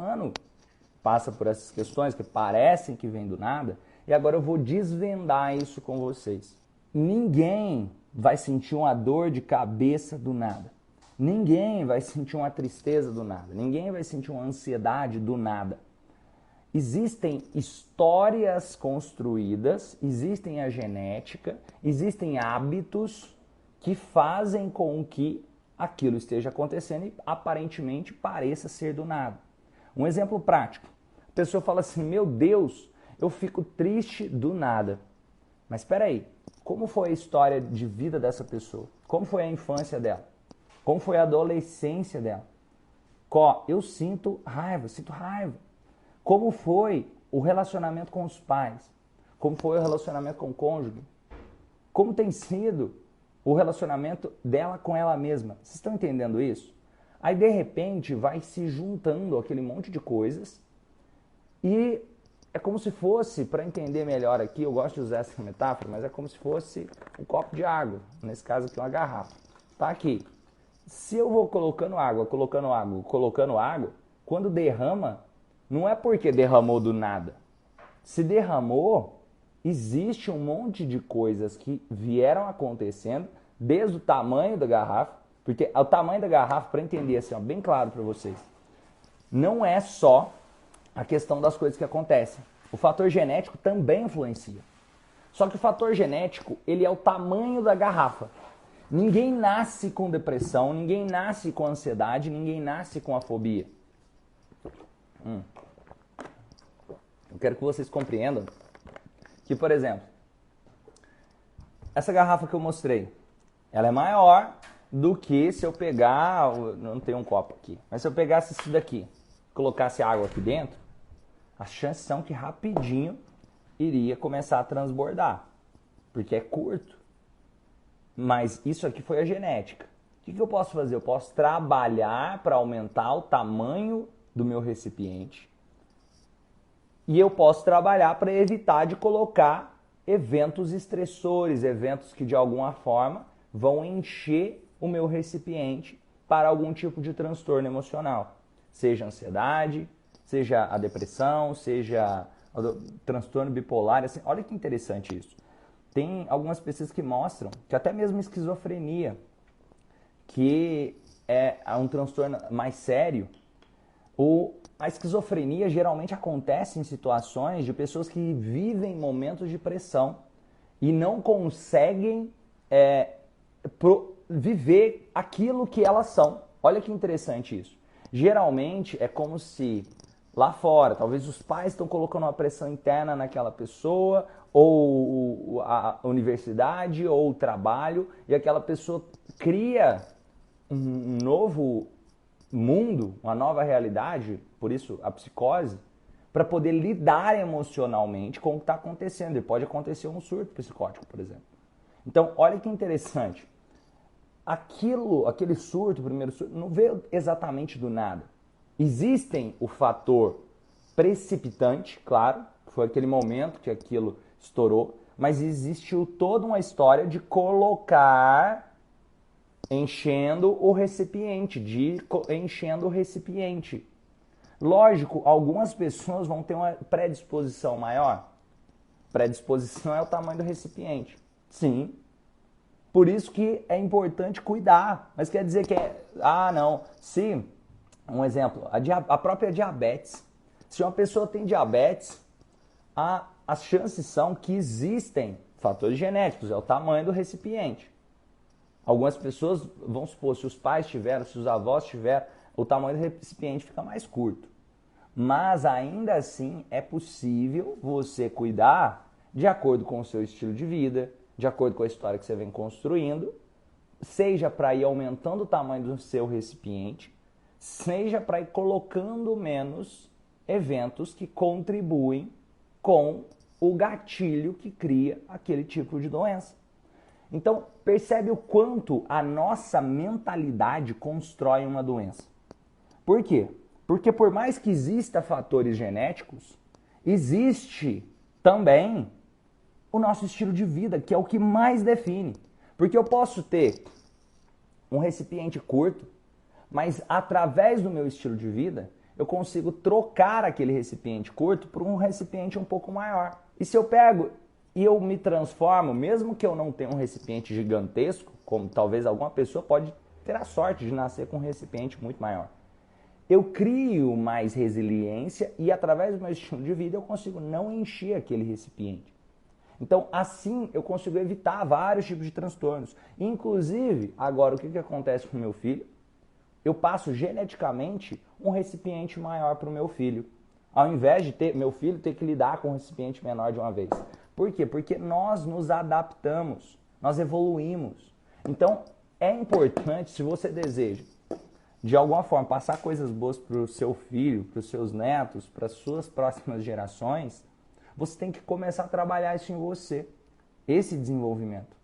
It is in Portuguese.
humano passa por essas questões que parecem que vêm do nada, e agora eu vou desvendar isso com vocês. Ninguém vai sentir uma dor de cabeça do nada. Ninguém vai sentir uma tristeza do nada. Ninguém vai sentir uma ansiedade do nada. Existem histórias construídas, existem a genética, existem hábitos que fazem com que aquilo esteja acontecendo e aparentemente pareça ser do nada. Um exemplo prático. A pessoa fala assim, meu Deus, eu fico triste do nada. Mas espera aí, como foi a história de vida dessa pessoa? Como foi a infância dela? Como foi a adolescência dela? Eu sinto raiva, Como foi o relacionamento com os pais? Como foi o relacionamento com o cônjuge? Como tem sido o relacionamento dela com ela mesma? Vocês estão entendendo isso? Aí, de repente, vai se juntando aquele monte de coisas e é como se fosse, para entender melhor aqui, eu gosto de usar essa metáfora, mas é como se fosse um copo de água, nesse caso aqui uma garrafa. Tá aqui. Se eu vou colocando água, quando derrama, não é porque derramou do nada. Se derramou, existe um monte de coisas que vieram acontecendo, desde o tamanho da garrafa, porque o tamanho da garrafa, para entender assim, ó, bem claro para vocês, não é só a questão das coisas que acontecem. O fator genético também influencia. Só que o fator genético, ele é o tamanho da garrafa. Ninguém nasce com depressão, ninguém nasce com ansiedade, ninguém nasce com a fobia. Eu quero que vocês compreendam que, por exemplo, essa garrafa que eu mostrei, ela é maior do que se eu pegar, não tem um copo aqui, mas se eu pegasse isso daqui, colocasse água aqui dentro, as chances são que rapidinho iria começar a transbordar, porque é curto. Mas isso aqui foi a genética. O que eu posso fazer? Eu posso trabalhar para aumentar o tamanho do meu recipiente e eu posso trabalhar para evitar de colocar eventos estressores, eventos que de alguma forma vão encher o meu recipiente para algum tipo de transtorno emocional. Seja ansiedade, seja a depressão, seja o transtorno bipolar. Assim, olha que interessante isso. Tem algumas pesquisas que mostram que até mesmo esquizofrenia, que é um transtorno mais sério, a esquizofrenia geralmente acontece em situações de pessoas que vivem momentos de pressão e não conseguem viver aquilo que elas são. Olha que interessante isso. Geralmente é como se lá fora, talvez os pais estão colocando uma pressão interna naquela pessoa, ou a universidade, ou o trabalho, e aquela pessoa cria um novo mundo, uma nova realidade, por isso a psicose, para poder lidar emocionalmente com o que está acontecendo. E pode acontecer um surto psicótico, por exemplo. Então, olha que interessante. Aquele surto, o primeiro surto, não veio exatamente do nada. Existem o fator precipitante, claro, foi aquele momento que aquilo estourou, mas existiu toda uma história de colocar enchendo o recipiente. Lógico, algumas pessoas vão ter uma predisposição maior. Predisposição é o tamanho do recipiente. Sim. Por isso que é importante cuidar. Mas quer dizer que se, um exemplo, a própria diabetes. Se uma pessoa tem diabetes, as chances são que existem fatores genéticos, é o tamanho do recipiente. Algumas pessoas, vamos supor, se os pais tiveram, se os avós tiveram, o tamanho do recipiente fica mais curto. Mas ainda assim é possível você cuidar de acordo com o seu estilo de vida, de acordo com a história que você vem construindo, seja para ir aumentando o tamanho do seu recipiente, seja para ir colocando menos eventos que contribuem com o gatilho que cria aquele tipo de doença. Então, percebe o quanto a nossa mentalidade constrói uma doença. Por quê? Porque por mais que exista fatores genéticos, existe também o nosso estilo de vida, que é o que mais define. Porque eu posso ter um recipiente curto, mas através do meu estilo de vida, eu consigo trocar aquele recipiente curto por um recipiente um pouco maior. E se eu pego e eu me transformo, mesmo que eu não tenha um recipiente gigantesco, como talvez alguma pessoa pode ter a sorte de nascer com um recipiente muito maior, eu crio mais resiliência e através do meu estilo de vida eu consigo não encher aquele recipiente. Então, assim, eu consigo evitar vários tipos de transtornos. Inclusive, agora, o que acontece com o meu filho? Eu passo geneticamente um recipiente maior para o meu filho, ao invés de meu filho ter que lidar com um recipiente menor de uma vez. Por quê? Porque nós nos adaptamos, nós evoluímos. Então, é importante, se você deseja, de alguma forma, passar coisas boas para o seu filho, para os seus netos, para as suas próximas gerações, você tem que começar a trabalhar isso em você, esse desenvolvimento.